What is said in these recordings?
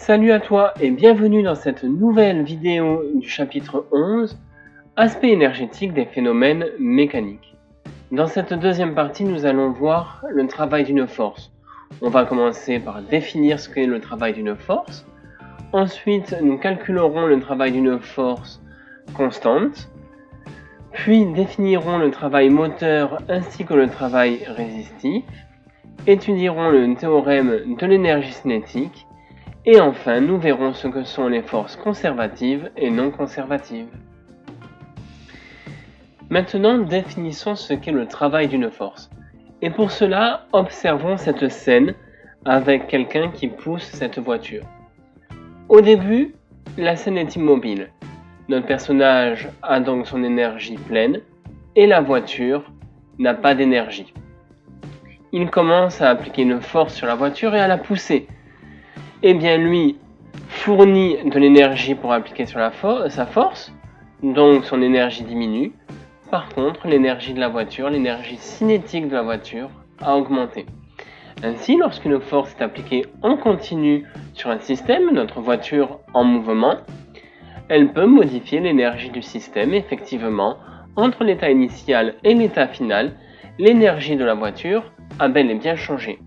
Salut à toi et bienvenue dans cette nouvelle vidéo du chapitre 11, aspect énergétique des phénomènes mécaniques. Dans cette deuxième partie, nous allons voir le travail d'une force. On va commencer par définir ce qu'est le travail d'une force. Ensuite, nous calculerons le travail d'une force constante. Puis définirons le travail moteur ainsi que le travail résistif. Étudierons le théorème de l'énergie cinétique. Et enfin, nous verrons ce que sont les forces conservatives et non conservatives. Maintenant, définissons ce qu'est le travail d'une force. Et pour cela, observons cette scène avec quelqu'un qui pousse cette voiture. Au début, la scène est immobile. Notre personnage a donc son énergie pleine et la voiture n'a pas d'énergie. Il commence à appliquer une force sur la voiture et à la pousser. Eh bien, lui fournit de l'énergie pour appliquer sur sa force, donc son énergie diminue. Par contre, l'énergie de la voiture, l'énergie cinétique de la voiture a augmenté. Ainsi, lorsqu'une force est appliquée en continu sur un système, notre voiture en mouvement, elle peut modifier l'énergie du système. Effectivement, entre l'état initial et l'état final, l'énergie de la voiture a bel et bien changé.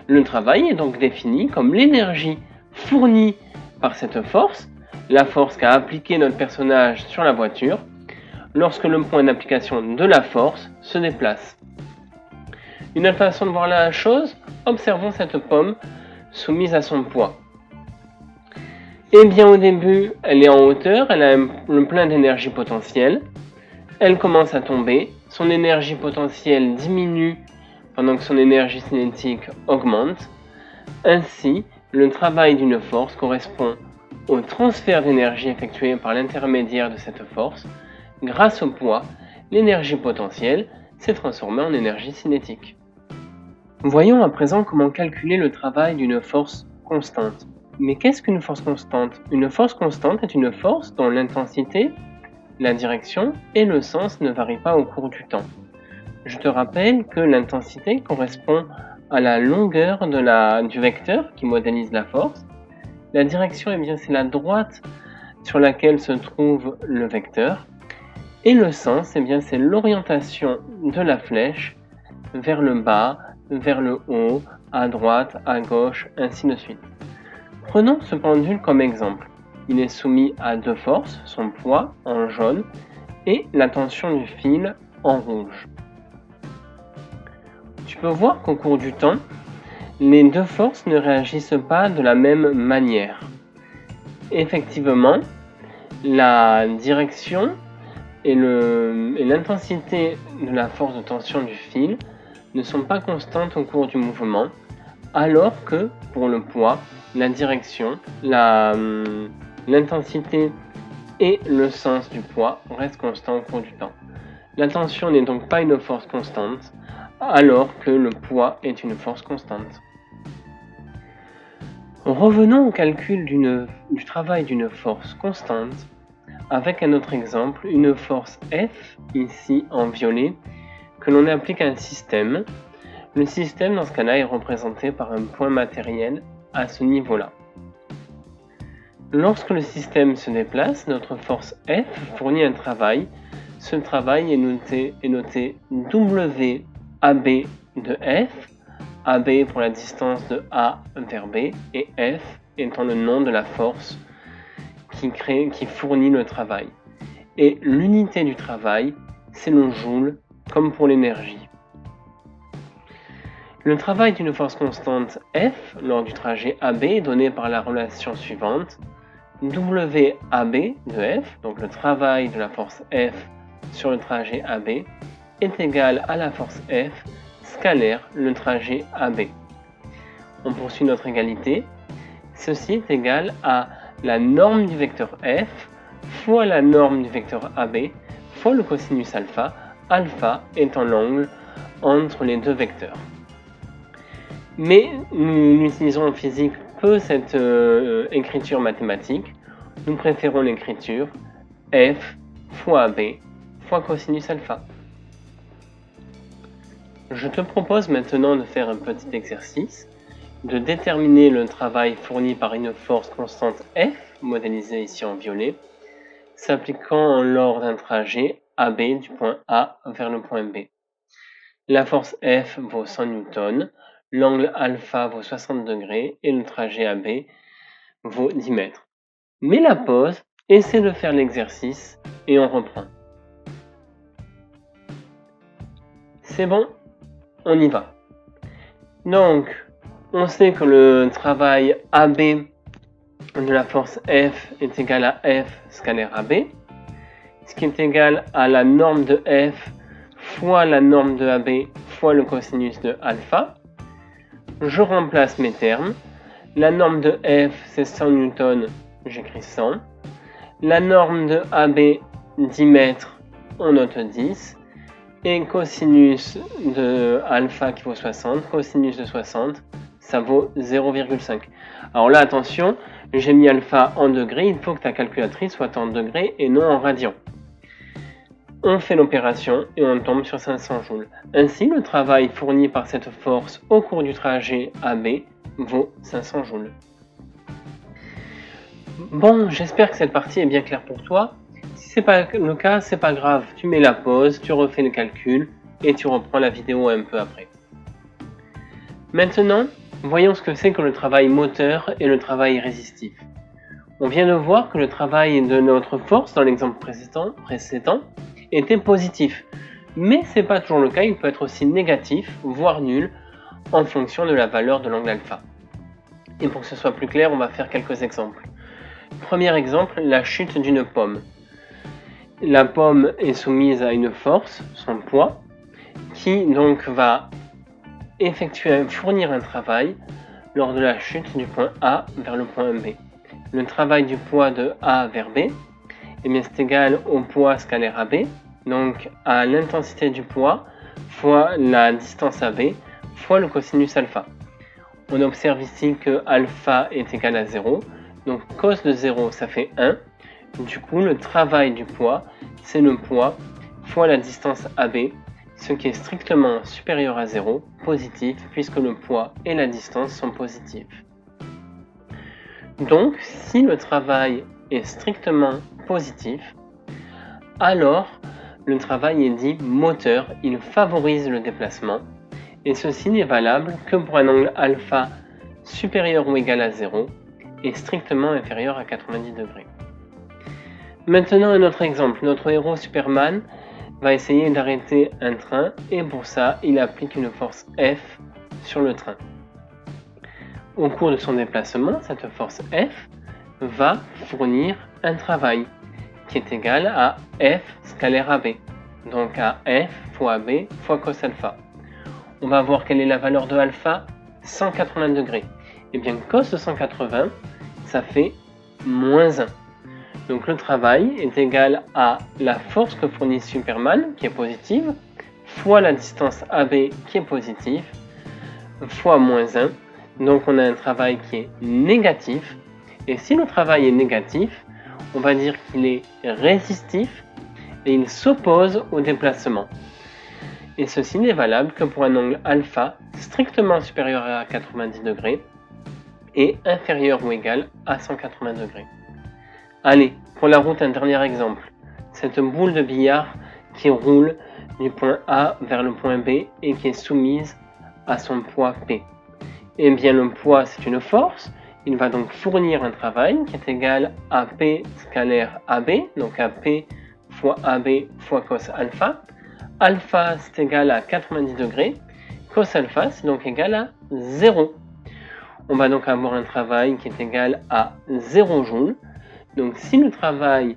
Le travail est donc défini comme l'énergie fournie par cette force, la force qu'a appliquée notre personnage sur la voiture, lorsque le point d'application de la force se déplace. Une autre façon de voir la chose, observons cette pomme soumise à son poids. Eh bien, au début, elle est en hauteur, elle a un plein d'énergie potentielle, elle commence à tomber, son énergie potentielle diminue pendant que son énergie cinétique augmente. Ainsi, le travail d'une force correspond au transfert d'énergie effectué par l'intermédiaire de cette force. Grâce au poids, l'énergie potentielle s'est transformée en énergie cinétique. Voyons à présent comment calculer le travail d'une force constante. Mais qu'est-ce qu'une force constante ? Une force constante est une force dont l'intensité, la direction et le sens ne varient pas au cours du temps. Je te rappelle que l'intensité correspond à la longueur du vecteur qui modélise la force. La direction, eh bien, c'est la droite sur laquelle se trouve le vecteur. Et le sens, eh bien, c'est l'orientation de la flèche vers le bas, vers le haut, à droite, à gauche, ainsi de suite. Prenons ce pendule comme exemple. Il est soumis à deux forces, son poids en jaune et la tension du fil en rouge. Tu peux voir qu'au cours du temps, les deux forces ne réagissent pas de la même manière. Effectivement, la direction et l'intensité de la force de tension du fil ne sont pas constantes au cours du mouvement, alors que pour le poids, la direction, l'intensité et le sens du poids restent constants au cours du temps. La tension n'est donc pas une force constante, alors que le poids est une force constante. Revenons au calcul du travail d'une force constante avec un autre exemple, une force F, ici en violet, que l'on applique à un système. Le système, dans ce cas-là, est représenté par un point matériel à ce niveau-là. Lorsque le système se déplace, notre force F fournit un travail. Ce travail est noté WAB de F, AB pour la distance de A vers B, et F étant le nom de la force qui fournit le travail. Et l'unité du travail, c'est le joule, comme pour l'énergie. Le travail d'une force constante F lors du trajet AB est donné par la relation suivante. WAB de F, donc le travail de la force F sur le trajet AB, est égal à la force F scalaire le trajet AB. On poursuit notre égalité. Ceci est égal à la norme du vecteur F fois la norme du vecteur AB fois le cosinus alpha, alpha étant l'angle entre les deux vecteurs. Mais nous utilisons en physique peu cette écriture mathématique. Nous préférons l'écriture F fois AB fois cosinus alpha. Je te propose maintenant de faire un petit exercice de déterminer le travail fourni par une force constante F, modélisée ici en violet, s'appliquant lors d'un trajet AB du point A vers le point B. La force F vaut 100 newtons, l'angle alpha vaut 60 degrés et le trajet AB vaut 10 mètres. Mets la pause, essaie de faire l'exercice et on reprend. C'est bon, on y va. Donc, on sait que le travail AB de la force F est égal à F scalaire AB, ce qui est égal à la norme de F fois la norme de AB fois le cosinus de alpha. Je remplace mes termes. La norme de F, c'est 100 newtons, j'écris 100. La norme de AB, 10 mètres, on note 10. Et cosinus de alpha qui vaut 60, cosinus de 60, ça vaut 0,5. Alors là, attention, j'ai mis alpha en degrés, il faut que ta calculatrice soit en degrés et non en radians. On fait l'opération et on tombe sur 500 joules. Ainsi, le travail fourni par cette force au cours du trajet AB vaut 500 joules. Bon, j'espère que cette partie est bien claire pour toi. Si c'est pas le cas, c'est pas grave. Tu mets la pause, tu refais le calcul et tu reprends la vidéo un peu après. Maintenant, voyons ce que c'est que le travail moteur et le travail résistif. On vient de voir que le travail de notre force dans l'exemple précédent était positif. Mais ce n'est pas toujours le cas, il peut être aussi négatif, voire nul, en fonction de la valeur de l'angle alpha. Et pour que ce soit plus clair, on va faire quelques exemples. Premier exemple, la chute d'une pomme. La pomme est soumise à une force, son poids, qui donc va fournir un travail lors de la chute du point A vers le point B. Le travail du poids de A vers B, c'est égal au poids scalaire AB, donc à l'intensité du poids fois la distance AB fois le cosinus alpha. On observe ici que alpha est égal à 0, donc cos de 0 ça fait 1. Du coup, le travail du poids, c'est le poids fois la distance AB, ce qui est strictement supérieur à 0, positif, puisque le poids et la distance sont positifs. Donc, si le travail est strictement positif, alors le travail est dit moteur, il favorise le déplacement, et ceci n'est valable que pour un angle alpha supérieur ou égal à 0 et strictement inférieur à 90 degrés. Maintenant un autre exemple, notre héros Superman va essayer d'arrêter un train et pour ça il applique une force F sur le train. Au cours de son déplacement, cette force F va fournir un travail qui est égal à F scalaire AB, donc à F fois AB fois cos alpha. On va voir quelle est la valeur de alpha, 180 degrés. Et bien cos de 180, ça fait moins 1. Donc le travail est égal à la force que fournit Superman, qui est positive, fois la distance AB qui est positive, fois moins 1. Donc on a un travail qui est négatif. Et si le travail est négatif, on va dire qu'il est résistif et il s'oppose au déplacement. Et ceci n'est valable que pour un angle alpha strictement supérieur à 90 degrés et inférieur ou égal à 180 degrés. Allez, pour la route, un dernier exemple. Cette boule de billard qui roule du point A vers le point B et qui est soumise à son poids P. Eh bien, le poids, c'est une force. Il va donc fournir un travail qui est égal à P scalaire AB, donc à P fois AB fois cos alpha. Alpha, c'est égal à 90 degrés. Cos alpha, c'est donc égal à 0. On va donc avoir un travail qui est égal à 0 joules. Donc si le travail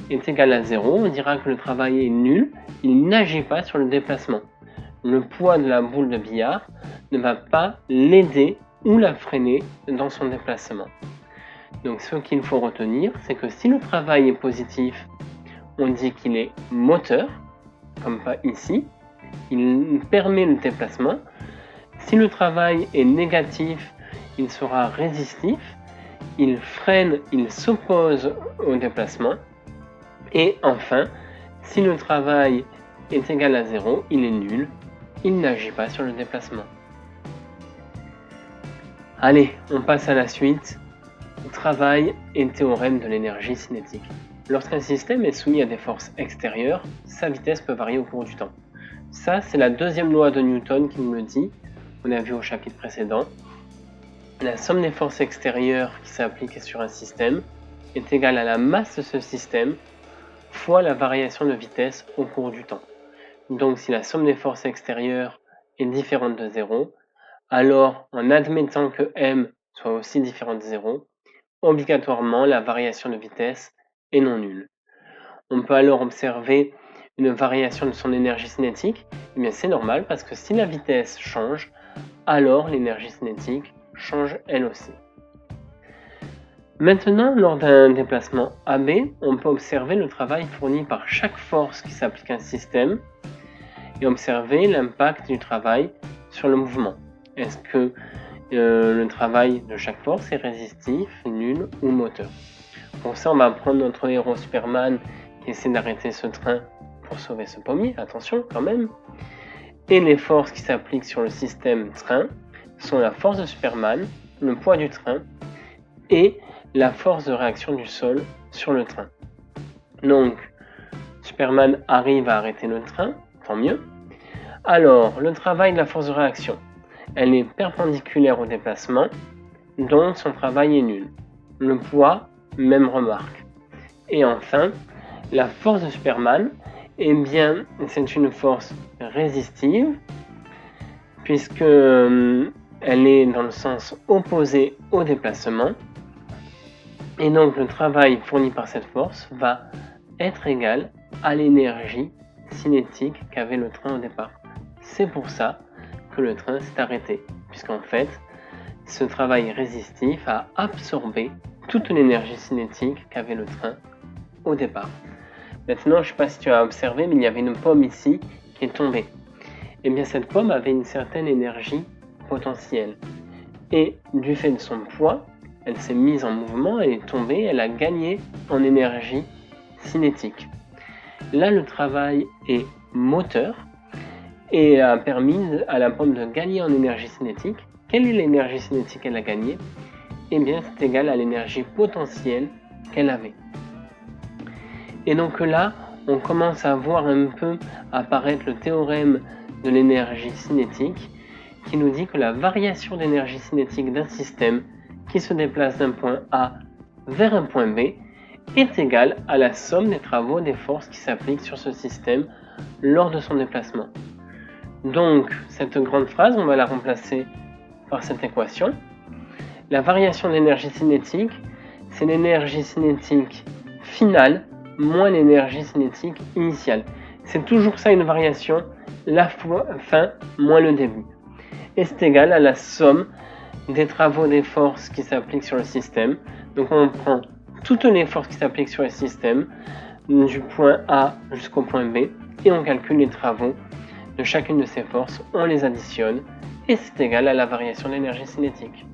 est égal à 0, on dira que le travail est nul, il n'agit pas sur le déplacement. Le poids de la boule de billard ne va pas l'aider ou la freiner dans son déplacement. Donc ce qu'il faut retenir, c'est que si le travail est positif, on dit qu'il est moteur, comme pas ici, il permet le déplacement. Si le travail est négatif, il sera résistif, il freine, il s'oppose au déplacement. Et enfin, si le travail est égal à 0, il est nul, il n'agit pas sur le déplacement. Allez, on passe à la suite. Travail et théorème de l'énergie cinétique. Lorsqu'un système est soumis à des forces extérieures, sa vitesse peut varier au cours du temps. Ça, c'est la deuxième loi de Newton qui nous le dit. On a vu au chapitre précédent. La somme des forces extérieures qui s'appliquent sur un système est égale à la masse de ce système fois la variation de vitesse au cours du temps. Donc si la somme des forces extérieures est différente de 0, alors en admettant que m soit aussi différent de 0, obligatoirement la variation de vitesse est non nulle. On peut alors observer une variation de son énergie cinétique. Eh bien c'est normal parce que si la vitesse change, alors l'énergie cinétique change elle aussi. Maintenant, lors d'un déplacement AB, on peut observer le travail fourni par chaque force qui s'applique à un système et observer l'impact du travail sur le mouvement. Est-ce que le travail de chaque force est résistif, nul ou moteur? Pour ça, on va prendre notre héros Superman qui essaie d'arrêter ce train pour sauver ce pommier, attention quand même. Et les forces qui s'appliquent sur le système train sont la force de Superman, le poids du train et la force de réaction du sol sur le train. Donc, Superman arrive à arrêter le train, tant mieux. Alors, le travail de la force de réaction, elle est perpendiculaire au déplacement, donc son travail est nul. Le poids, même remarque. Et enfin, la force de Superman, eh bien, c'est une force résistive, puisque elle est dans le sens opposé au déplacement. Et donc le travail fourni par cette force va être égal à l'énergie cinétique qu'avait le train au départ. C'est pour ça que le train s'est arrêté, puisqu'en fait, ce travail résistif a absorbé toute l'énergie cinétique qu'avait le train au départ. Maintenant, je ne sais pas si tu as observé, mais il y avait une pomme ici qui est tombée. Et bien cette pomme avait une certaine énergie potentielle. Et du fait de son poids, elle s'est mise en mouvement, elle est tombée, elle a gagné en énergie cinétique. Là, le travail est moteur et a permis à la pomme de gagner en énergie cinétique. Quelle est l'énergie cinétique qu'elle a gagnée? Eh bien, c'est égal à l'énergie potentielle qu'elle avait. Et donc là, on commence à voir un peu apparaître le théorème de l'énergie cinétique qui nous dit que la variation d'énergie cinétique d'un système qui se déplace d'un point A vers un point B est égale à la somme des travaux des forces qui s'appliquent sur ce système lors de son déplacement. Donc, cette grande phrase, on va la remplacer par cette équation. La variation d'énergie cinétique, c'est l'énergie cinétique finale moins l'énergie cinétique initiale. C'est toujours ça une variation, la fin moins le début. Et c'est égal à la somme des travaux des forces qui s'appliquent sur le système. Donc on prend toutes les forces qui s'appliquent sur le système, du point A jusqu'au point B, et on calcule les travaux de chacune de ces forces, on les additionne, et c'est égal à la variation d'énergie cinétique.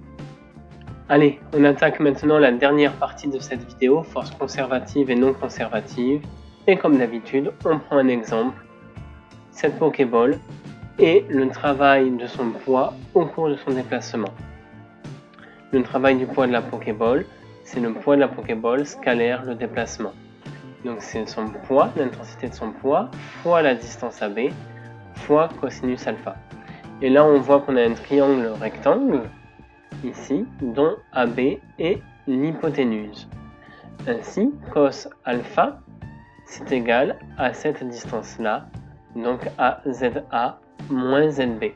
Allez, on attaque maintenant la dernière partie de cette vidéo, force conservative et non conservative. Et comme d'habitude, on prend un exemple, cette Pokéball, et le travail de son poids au cours de son déplacement. Le travail du poids de la Pokéball, c'est le poids de la Pokéball scalaire le déplacement. Donc c'est son poids, l'intensité de son poids, fois la distance AB, fois cosinus alpha. Et là on voit qu'on a un triangle rectangle, ici, dont AB est l'hypoténuse. Ainsi, cos alpha, c'est égal à cette distance-là, donc à ZA moins ZB.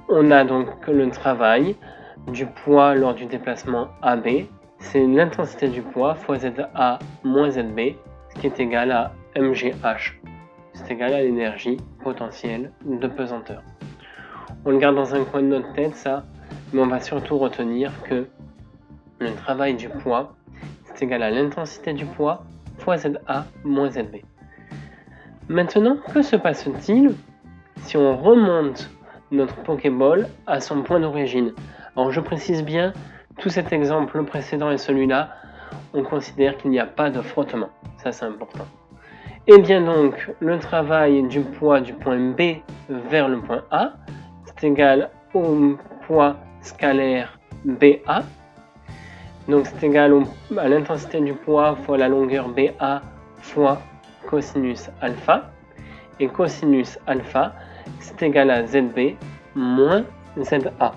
On a donc le travail du poids lors du déplacement AB, c'est l'intensité du poids fois ZA moins ZB, ce qui est égal à MGH. C'est égal à l'énergie potentielle de pesanteur. On le garde dans un coin de notre tête, ça, mais on va surtout retenir que le travail du poids, c'est égal à l'intensité du poids fois ZA moins ZB. Maintenant, que se passe-t-il si on remonte notre Pokéball à son point d'origine? Alors je précise bien, tout cet exemple, le précédent et celui-là, on considère qu'il n'y a pas de frottement. Ça c'est important. Et bien donc, le travail du poids du point B vers le point A, c'est égal au poids scalaire BA. Donc c'est égal à l'intensité du poids fois la longueur BA fois cosinus alpha. Et cosinus alpha, c'est égal à ZB moins ZA.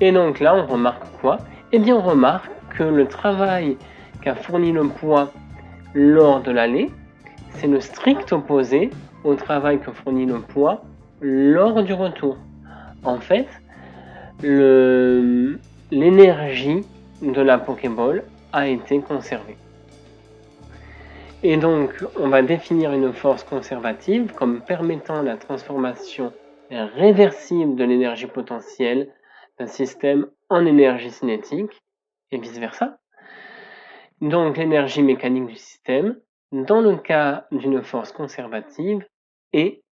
Et donc là, on remarque quoi? Eh bien, on remarque que le travail qu'a fourni le poids lors de l'aller, c'est le strict opposé au travail que fournit le poids lors du retour. En fait, l'énergie de la Pokéball a été conservée. Et donc, on va définir une force conservative comme permettant la transformation réversible de l'énergie potentielle d'un système en énergie cinétique et vice-versa. Donc, l'énergie mécanique du système, dans le cas d'une force conservative, est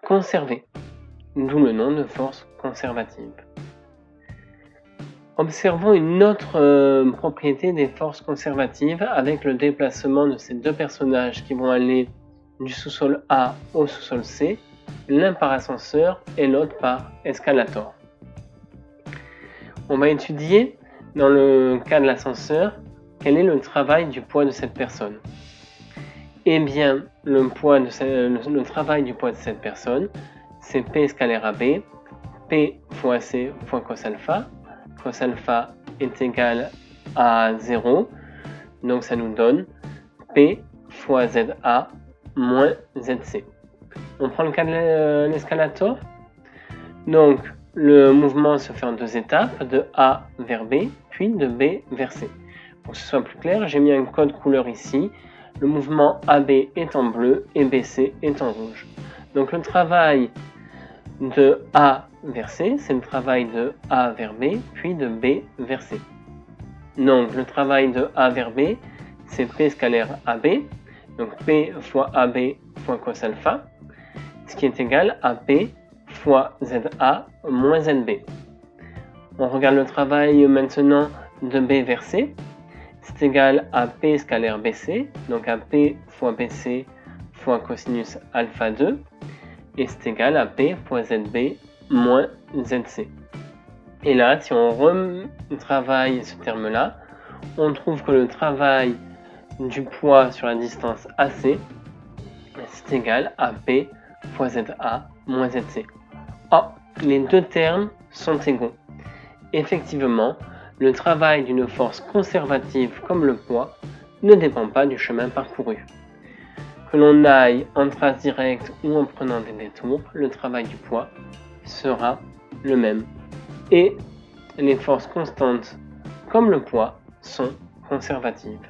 conservée, d'où le nom de force conservative. Observons une autre propriété des forces conservatives avec le déplacement de ces deux personnages qui vont aller du sous-sol A au sous-sol C, l'un par ascenseur et l'autre par escalator. On va étudier, dans le cas de l'ascenseur, quel est le travail du poids de cette personne. Eh bien, le travail du poids de cette personne, c'est P scalaire AB, P fois C fois cos alpha. Cos alpha est égal à 0, donc ça nous donne P fois ZA moins ZC. On prend le cas de l'escalator. Donc, le mouvement se fait en deux étapes, de A vers B, puis de B vers C. Pour que ce soit plus clair, j'ai mis un code couleur ici. Le mouvement AB est en bleu et BC est en rouge. Donc le travail de A vers C, c'est le travail de A vers B, puis de B vers C. Donc le travail de A vers B, c'est P scalaire AB, donc P fois AB fois cos alpha, ce qui est égal à P fois ZA moins ZB. On regarde le travail maintenant de B vers C, c'est égal à P scalaire BC, donc à P fois BC fois cosinus alpha 2, et c'est égal à P fois ZB moins ZC. Et là, si on retravaille ce terme-là, on trouve que le travail du poids sur la distance AC, c'est égal à P fois ZA moins ZC. Oh, les deux termes sont égaux. Effectivement, le travail d'une force conservative comme le poids ne dépend pas du chemin parcouru. Que l'on aille en trace directe ou en prenant des détours, le travail du poids sera le même. Et les forces constantes comme le poids sont conservatives.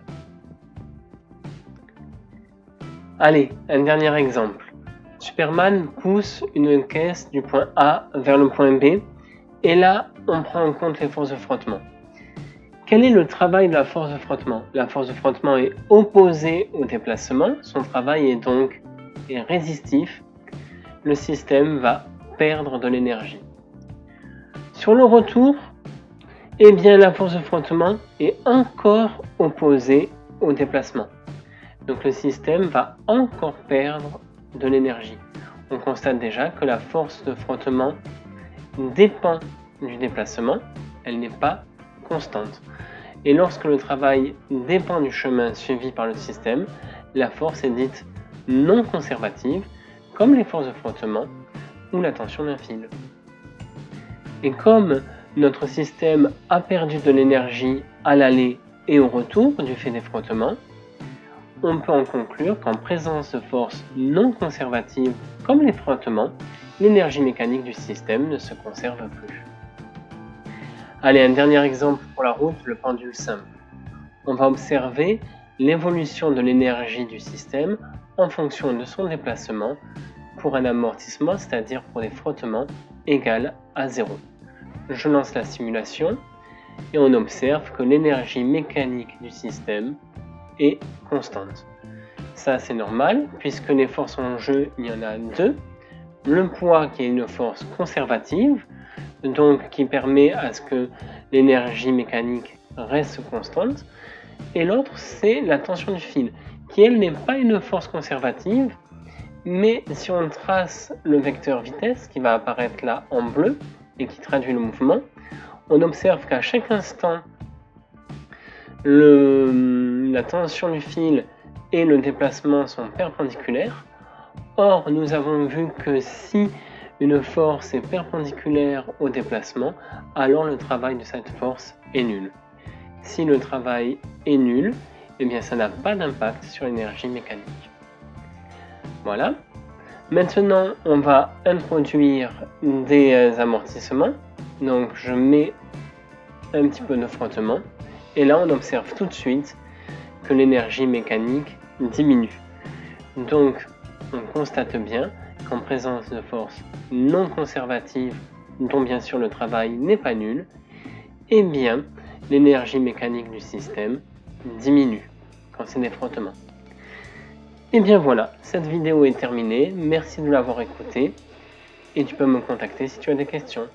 Allez, un dernier exemple. Superman pousse une caisse du point A vers le point B et là, on prend en compte les forces de frottement. Quel est le travail de la force de frottement? La force de frottement est opposée au déplacement, son travail est donc résistif. Le système va perdre de l'énergie. Sur le retour, eh bien la force de frottement est encore opposée au déplacement. Donc le système va encore perdre de l'énergie. On constate déjà que la force de frottement dépend du déplacement, elle n'est pas constante. Et lorsque le travail dépend du chemin suivi par le système, la force est dite non conservative, comme les forces de frottement ou la tension d'un fil. Et comme notre système a perdu de l'énergie à l'aller et au retour du fait des frottements, on peut en conclure qu'en présence de forces non conservatives comme les frottements, l'énergie mécanique du système ne se conserve plus. Allez, un dernier exemple pour la route, le pendule simple. On va observer l'évolution de l'énergie du système en fonction de son déplacement pour un amortissement, c'est-à-dire pour des frottements, égal à 0. Je lance la simulation et on observe que l'énergie mécanique du système est constante. Ça, c'est normal, puisque les forces en jeu, il y en a deux. Le poids qui est une force conservative, donc qui permet à ce que l'énergie mécanique reste constante, et l'autre c'est la tension du fil, qui elle n'est pas une force conservative, mais si on trace le vecteur vitesse qui va apparaître là en bleu, et qui traduit le mouvement, on observe qu'à chaque instant, la tension du fil et le déplacement sont perpendiculaires. Or, nous avons vu que si une force est perpendiculaire au déplacement, alors le travail de cette force est nul. Si le travail est nul, eh bien ça n'a pas d'impact sur l'énergie mécanique. Voilà. Maintenant, on va introduire des amortissements. Donc, je mets un petit peu de frottement. Et là, on observe tout de suite que l'énergie mécanique diminue. Donc, on constate bien qu'en présence de forces non conservatives, dont bien sûr le travail n'est pas nul, eh bien, l'énergie mécanique du système diminue quand c'est des frottements. Et bien voilà, cette vidéo est terminée. Merci de l'avoir écoutée et tu peux me contacter si tu as des questions.